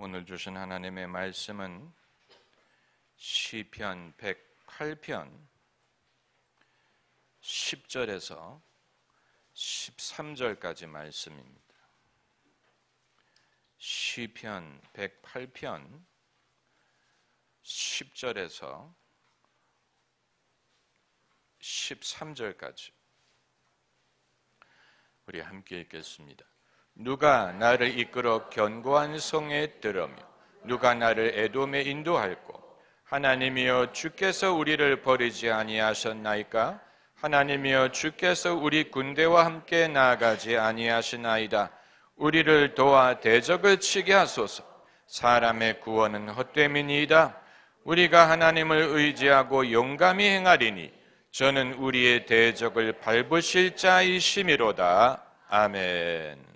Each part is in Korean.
오늘 주신 하나님의 말씀은 시편 108편 10절에서 13절까지 말씀입니다. 시편 108편 10절에서 13절까지 우리 함께 읽겠습니다. 누가 나를 이끌어 견고한 성에 들으며 누가 나를 에돔에 인도할꼬. 하나님이여 주께서 우리를 버리지 아니하셨나이까. 하나님이여 주께서 우리 군대와 함께 나아가지 아니하시나이다. 우리를 도와 대적을 치게 하소서. 사람의 구원은 헛됨이니이다. 우리가 하나님을 의지하고 용감히 행하리니 저는 우리의 대적을 밟으실 자이심이로다. 아멘.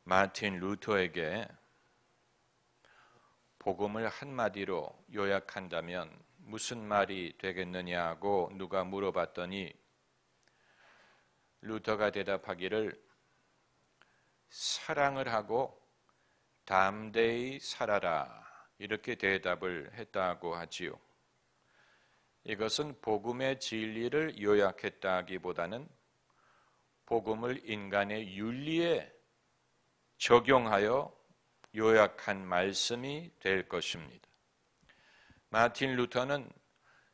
마틴 루터에게 복음을 한마디로 요약한다면 무슨 말이 되겠느냐고 누가 물어봤더니 루터가 대답하기를 사랑을 하고 담대히 살아라 이렇게 대답을 했다고 하지요. 이것은 복음의 진리를 요약했다기보다는 복음을 인간의 윤리에 적용하여 요약한 말씀이 될 것입니다. 마틴 루터는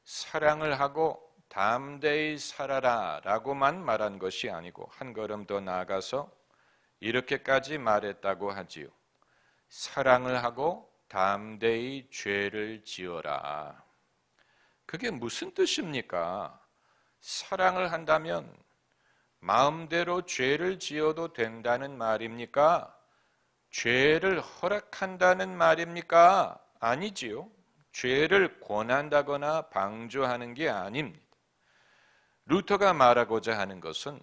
사랑을 하고 담대히 살아라 라고만 말한 것이 아니고 한 걸음 더 나아가서 이렇게까지 말했다고 하지요. 사랑을 하고 담대히 죄를 지어라. 그게 무슨 뜻입니까? 사랑을 한다면 마음대로 죄를 지어도 된다는 말입니까? 죄를 허락한다는 말입니까? 아니지요. 죄를 권한다거나 방조하는 게 아닙니다. 루터가 말하고자 하는 것은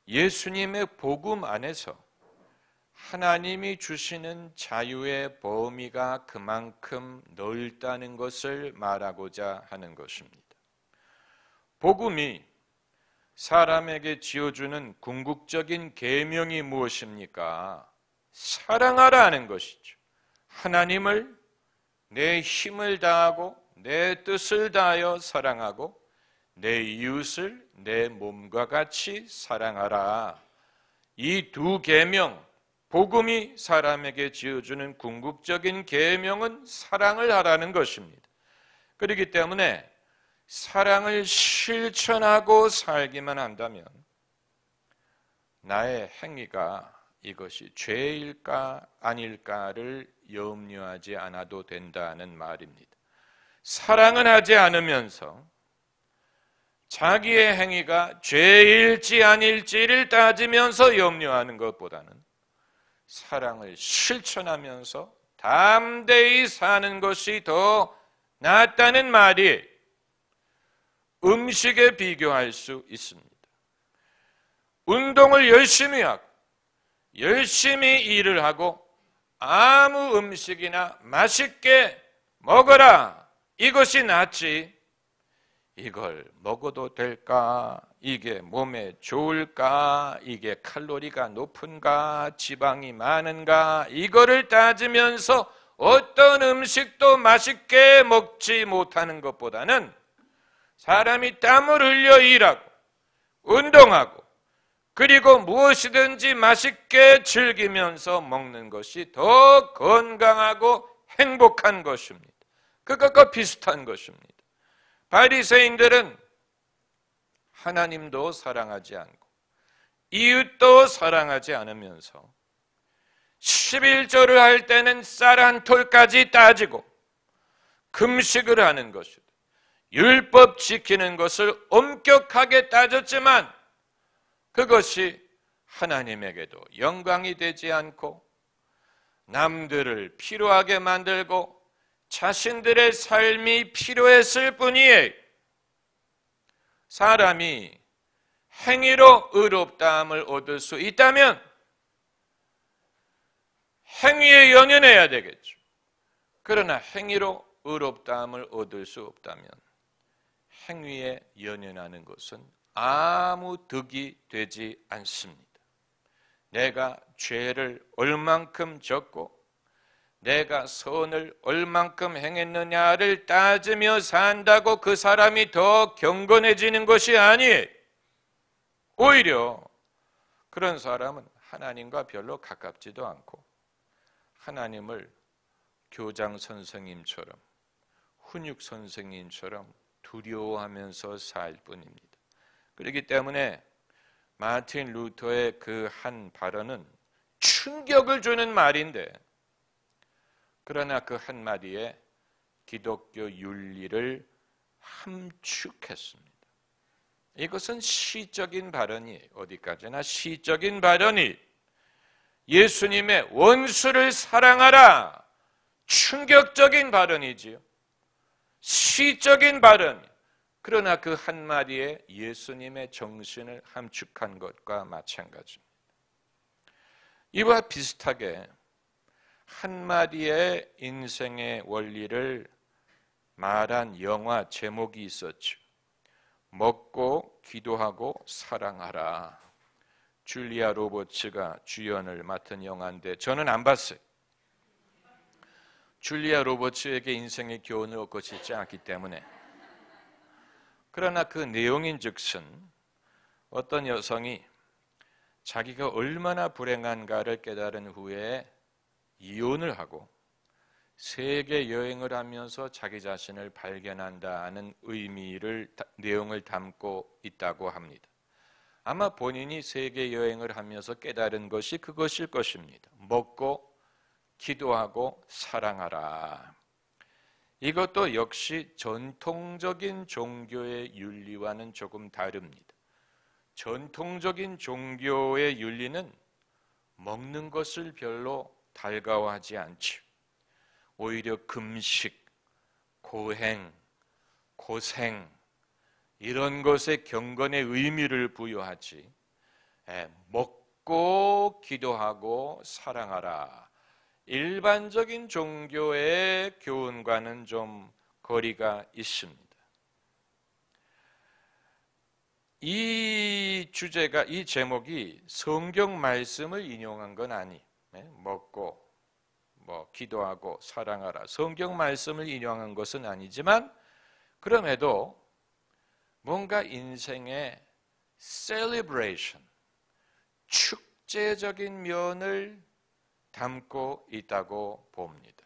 예수님의 복음 안에서 하나님이 주시는 자유의 범위가 그만큼 넓다는 것을 말하고자 하는 것입니다. 복음이 사람에게 지어주는 궁극적인 계명이 무엇입니까? 사랑하라는 것이죠. 하나님을 내 힘을 다하고 내 뜻을 다하여 사랑하고 내 이웃을 내 몸과 같이 사랑하라. 이 두 계명, 복음이 사람에게 지어주는 궁극적인 계명은 사랑을 하라는 것입니다. 그렇기 때문에 사랑을 실천하고 살기만 한다면 나의 행위가 이것이 죄일까 아닐까를 염려하지 않아도 된다는 말입니다. 사랑은 하지 않으면서 자기의 행위가 죄일지 아닐지를 따지면서 염려하는 것보다는 사랑을 실천하면서 담대히 사는 것이 더 낫다는 말이 음식에 비교할 수 있습니다. 운동을 열심히 하고 열심히 일을 하고 아무 음식이나 맛있게 먹어라. 이것이 낫지. 이걸 먹어도 될까? 이게 몸에 좋을까? 이게 칼로리가 높은가? 지방이 많은가? 이거를 따지면서 어떤 음식도 맛있게 먹지 못하는 것보다는 사람이 땀을 흘려 일하고 운동하고 그리고 무엇이든지 맛있게 즐기면서 먹는 것이 더 건강하고 행복한 것입니다. 그것과 비슷한 것입니다. 바리새인들은 하나님도 사랑하지 않고 이웃도 사랑하지 않으면서 11조를 할 때는 쌀 한 톨까지 따지고 금식을 하는 것이다. 율법 지키는 것을 엄격하게 따졌지만 그것이 하나님에게도 영광이 되지 않고 남들을 피로하게 만들고 자신들의 삶이 필요했을 뿐이에요. 사람이 행위로 의롭다함을 얻을 수 있다면 행위에 연연해야 되겠죠. 그러나 행위로 의롭다함을 얻을 수 없다면 행위에 연연하는 것은 아무 득이 되지 않습니다. 내가 죄를 얼만큼 졌고 내가 선을 얼만큼 행했느냐를 따지며 산다고 그 사람이 더 경건해지는 것이 아니에요. 오히려 그런 사람은 하나님과 별로 가깝지도 않고 하나님을 교장 선생님처럼 훈육 선생님처럼 두려워하면서 살 뿐입니다. 그렇기 때문에 마틴 루터의 그 한 발언은 충격을 주는 말인데, 그러나 그 한마디에 기독교 윤리를 함축했습니다. 이것은 시적인 발언이에요. 어디까지나 시적인 발언이 예수님의 원수를 사랑하라, 충격적인 발언이지요. 시적인 발언. 그러나 그 한마디에 예수님의 정신을 함축한 것과 마찬가지입니다. 이와 비슷하게 한마디의 인생의 원리를 말한 영화 제목이 있었죠. 먹고 기도하고 사랑하라. 줄리아 로버츠가 주연을 맡은 영화인데 저는 안 봤어요. 줄리아 로버츠에게 인생의 교훈을 얻고 싶지 않기 때문에. 그러나 그 내용인즉슨 어떤 여성이 자기가 얼마나 불행한가를 깨달은 후에 이혼을 하고 세계 여행을 하면서 자기 자신을 발견한다는 내용을 담고 있다고 합니다. 아마 본인이 세계 여행을 하면서 깨달은 것이 그것일 것입니다. 먹고 기도하고 사랑하라. 이것도 역시 전통적인 종교의 윤리와는 조금 다릅니다. 전통적인 종교의 윤리는 먹는 것을 별로 달가워하지 않죠. 오히려 금식, 고행, 고생 이런 것에 경건의 의미를 부여하지, 먹고 기도하고 사랑하라, 일반적인 종교의 교훈과는 좀 거리가 있습니다. 이 주제가, 이 제목이 성경 말씀을 인용한 건 아니에요. 먹고 기도하고 사랑하라, 성경 말씀을 인용한 것은 아니지만 그럼에도 뭔가 인생의 셀리브레이션, 축제적인 면을 담고 있다고 봅니다.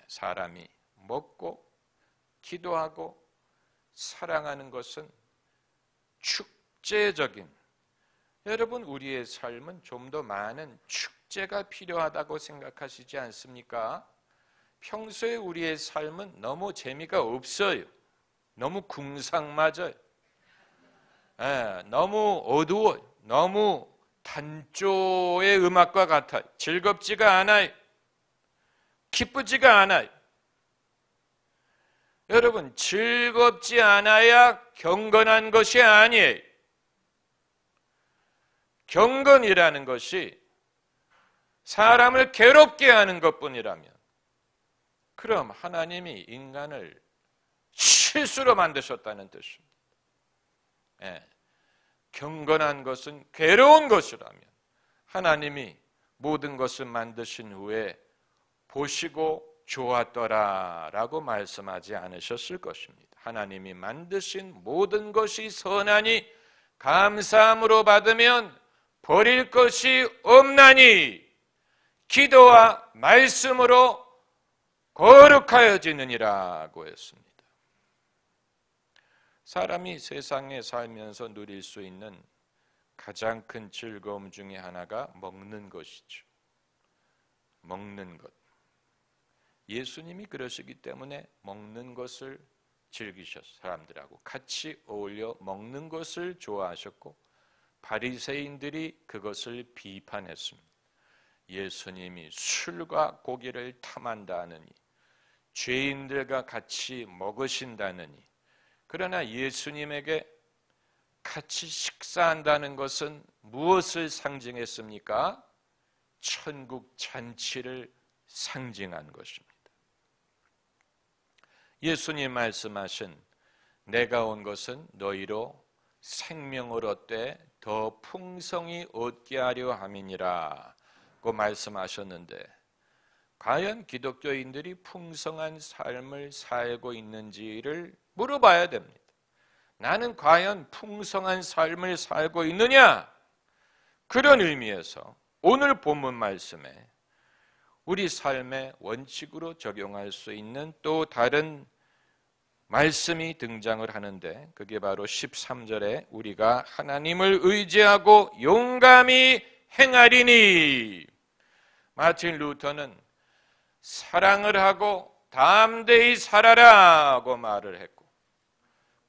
사람이 먹고 기도하고 사랑하는 것은 축제적인, 여러분 우리의 삶은 좀 더 많은 축제가 필요하다고 생각하시지 않습니까? 평소에 우리의 삶은 너무 재미가 없어요. 너무 궁상맞아요. 너무 어두워요. 너무 단조의 음악과 같아요. 즐겁지가 않아요. 기쁘지가 않아요. 여러분, 즐겁지 않아야 경건한 것이 아니에요. 경건이라는 것이 사람을 괴롭게 하는 것뿐이라면, 그럼 하나님이 인간을 실수로 만드셨다는 뜻입니다. 경건한 것은 괴로운 것이라면 하나님이 모든 것을 만드신 후에 보시고 좋았더라라고 말씀하지 않으셨을 것입니다. 하나님이 만드신 모든 것이 선하니 감사함으로 받으면 버릴 것이 없나니 기도와 말씀으로 거룩하여지느니라고 했습니다. 사람이 세상에 살면서 누릴 수 있는 가장 큰 즐거움 중에 하나가 먹는 것이죠. 먹는 것. 예수님이 그러시기 때문에 먹는 것을 즐기셨어요. 사람들하고 같이 어울려 먹는 것을 좋아하셨고, 바리새인들이 그것을 비판했습니다. 예수님이 술과 고기를 탐한다느니, 죄인들과 같이 먹으신다느니. 그러나 예수님에게 같이 식사한다는 것은 무엇을 상징했습니까? 천국 잔치를 상징한 것입니다. 예수님 말씀하신 내가 온 것은 너희로 생명을 얻되 더 풍성히 얻게 하려 함이니라고 말씀하셨는데, 과연 기독교인들이 풍성한 삶을 살고 있는지를 물어봐야 됩니다. 나는 과연 풍성한 삶을 살고 있느냐? 그런 의미에서 오늘 본문 말씀에 우리 삶의 원칙으로 적용할 수 있는 또 다른 말씀이 등장을 하는데, 그게 바로 13절에 우리가 하나님을 의지하고 용감히 행하리니, 마틴 루터는 사랑을 하고 담대히 살아라고 말을 했고,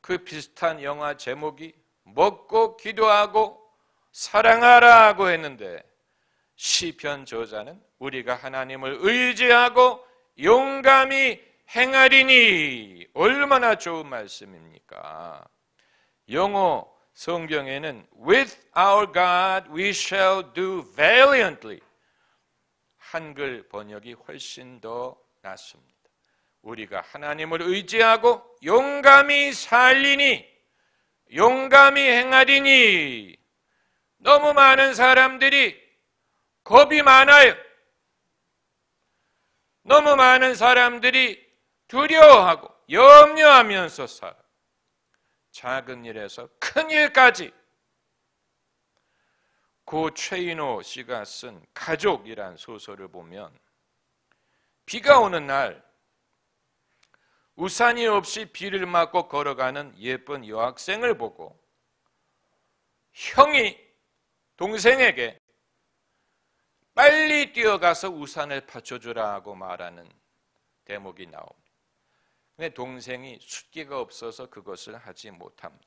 그 비슷한 영화 제목이 먹고 기도하고 사랑하라고 했는데, 시편 저자는 우리가 하나님을 의지하고 용감히 행하리니, 얼마나 좋은 말씀입니까? 영어 성경에는 With our God we shall do valiantly, 한글 번역이 훨씬 더 낫습니다. 우리가 하나님을 의지하고 용감히 살리니, 용감히 행하리니. 너무 많은 사람들이 겁이 많아요. 너무 많은 사람들이 두려워하고 염려하면서 살아요. 작은 일에서 큰 일까지. 고 최인호 씨가 쓴 가족이란 소설을 보면, 비가 오는 날 우산이 없이 비를 맞고 걸어가는 예쁜 여학생을 보고 형이 동생에게 빨리 뛰어가서 우산을 받쳐주라고 말하는 대목이 나옵니다. 근데 동생이 숫기가 없어서 그것을 하지 못합니다.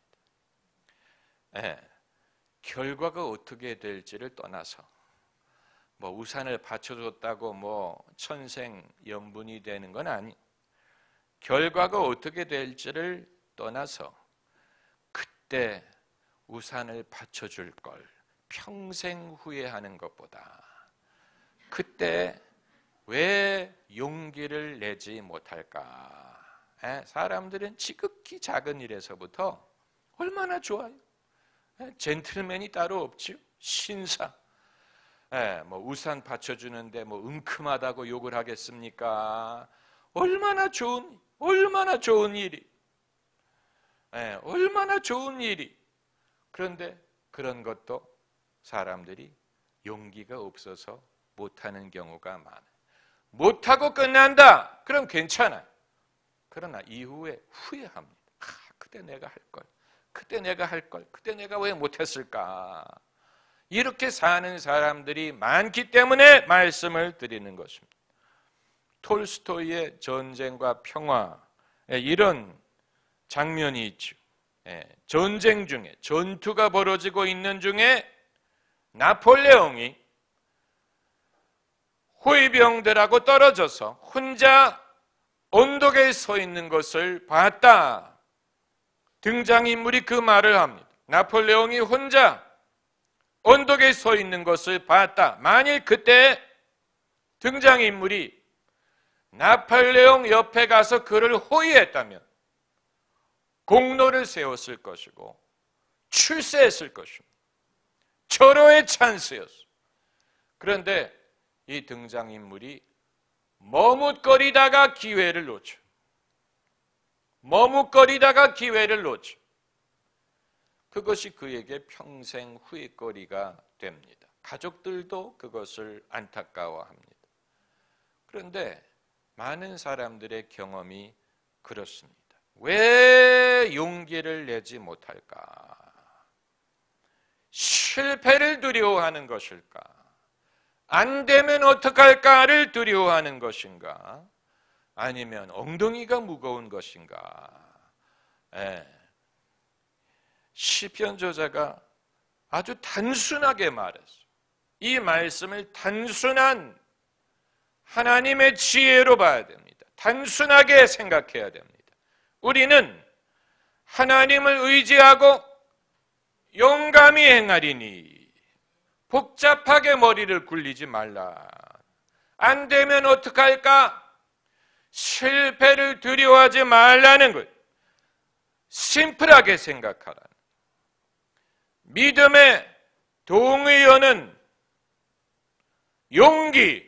결과가 어떻게 될지를 떠나서, 우산을 받쳐줬다고 천생연분이 되는 건 아니. 결과가 어떻게 될지를 떠나서 그때 우산을 받쳐줄 걸 평생 후회하는 것보다 그때 왜 용기를 내지 못할까? 사람들은 지극히 작은 일에서부터 얼마나 좋아요. 젠틀맨이 따로 없죠. 신사. 우산 받쳐주는데 은큼하다고 욕을 하겠습니까? 얼마나 좋은 일이. 얼마나 좋은 일이. 그런데 그런 것도 사람들이 용기가 없어서 못하는 경우가 많아요. 못하고 끝난다. 그럼 괜찮아요. 그러나 이후에 후회합니다. 그때 내가 할 걸. 그때 내가 할 걸. 그때 내가 왜 못했을까. 이렇게 사는 사람들이 많기 때문에 말씀을 드리는 것입니다. 톨스토이의 전쟁과 평화, 이런 장면이 있죠. 전쟁 중에, 전투가 벌어지고 있는 중에 나폴레옹이 호위병들하고 떨어져서 혼자 언덕에 서 있는 것을 봤다. 등장인물이 그 말을 합니다. 나폴레옹이 혼자 언덕에 서 있는 것을 봤다. 만일 그때 등장인물이 나폴레옹 옆에 가서 그를 호위했다면 공로를 세웠을 것이고 출세했을 것입니다. 절호의 찬스였어. 그런데 이 등장인물이 머뭇거리다가 기회를 놓쳐. 그것이 그에게 평생 후회거리가 됩니다. 가족들도 그것을 안타까워합니다. 그런데 많은 사람들의 경험이 그렇습니다. 왜 용기를 내지 못할까? 실패를 두려워하는 것일까? 안 되면 어떡할까를 두려워하는 것인가? 아니면 엉덩이가 무거운 것인가? 시편 저자가 아주 단순하게 말했어요. 이 말씀을 단순한 하나님의 지혜로 봐야 됩니다. 단순하게 생각해야 됩니다. 우리는 하나님을 의지하고 용감히 행하리니, 복잡하게 머리를 굴리지 말라. 안 되면 어떡할까? 실패를 두려워하지 말라는 것. 심플하게 생각하라. 믿음의 동의어는 용기.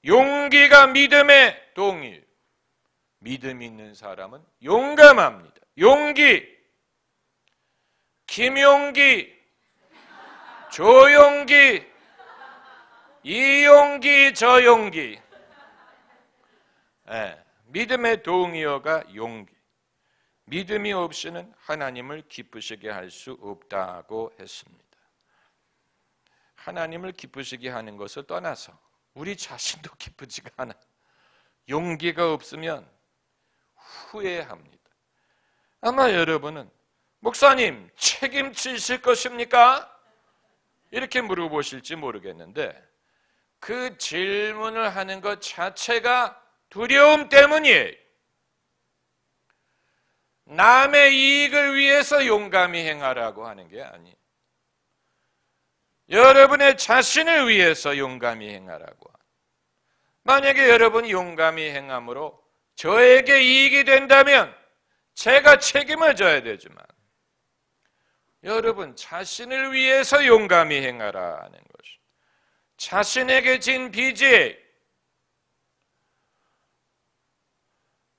용기가 믿음의 동의. 믿음 있는 사람은 용감합니다. 용기. 김용기, 조용기, 이용기, 저용기. 믿음의 동의어가 용기. 믿음이 없이는 하나님을 기쁘시게 할 수 없다고 했습니다. 하나님을 기쁘시게 하는 것을 떠나서 우리 자신도 기쁘지가 않아. 용기가 없으면 후회합니다. 아마 여러분은 목사님 책임지실 것입니까? 이렇게 물어보실지 모르겠는데 그 질문을 하는 것 자체가 두려움 때문이에요. 남의 이익을 위해서 용감히 행하라고 하는 게 아니에요. 여러분의 자신을 위해서 용감히 행하라고. 만약에 여러분이 용감히 행함으로 저에게 이익이 된다면 제가 책임을 져야 되지만 여러분 자신을 위해서 용감히 행하라는 것이 자신에게 진 빚이.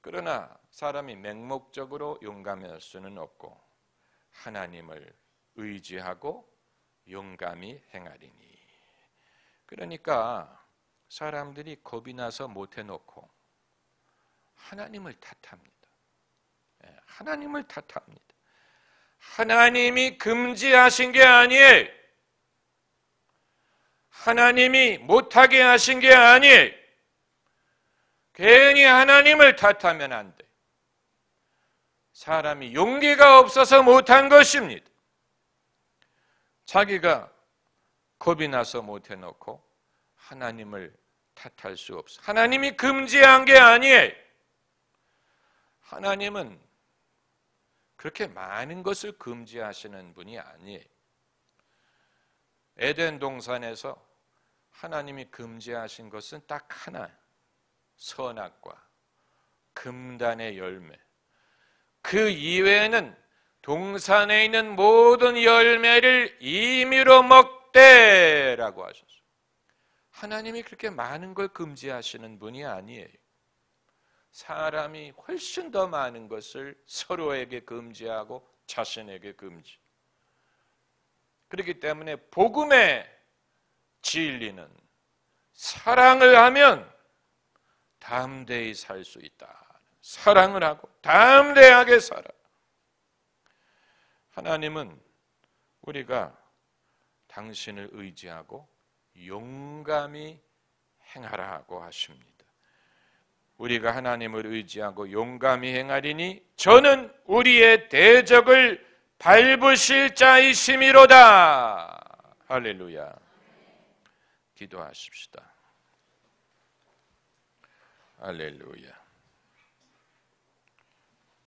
그러나 사람이 맹목적으로 용감할 수는 없고 하나님을 의지하고 용감히 행하리니. 그러니까 사람들이 겁이 나서 못 해놓고 하나님을 탓합니다. 하나님을 탓합니다. 하나님이 금지하신 게 아니에요. 하나님이 못하게 하신 게 아니에요. 괜히 하나님을 탓하면 안 돼. 사람이 용기가 없어서 못한 것입니다. 자기가 겁이 나서 못해놓고 하나님을 탓할 수 없어. 하나님이 금지한 게 아니에요. 하나님은 그렇게 많은 것을 금지하시는 분이 아니에요. 에덴 동산에서 하나님이 금지하신 것은 딱 하나, 선악과 금단의 열매. 그 이외에는 동산에 있는 모든 열매를 임의로 먹되라고 하셨어요. 하나님이 그렇게 많은 걸 금지하시는 분이 아니에요. 사람이 훨씬 더 많은 것을 서로에게 금지하고 자신에게 금지. 그렇기 때문에 복음의 진리는 사랑을 하면 담대히 살 수 있다. 사랑을 하고 담대하게 살아. 하나님은 우리가 당신을 의지하고 용감히 행하라고 하십니다. 우리가 하나님을 의지하고 용감히 행하리니 저는 우리의 대적을 밟으실 자이심이로다. 할렐루야. 기도하십시다. 할렐루야.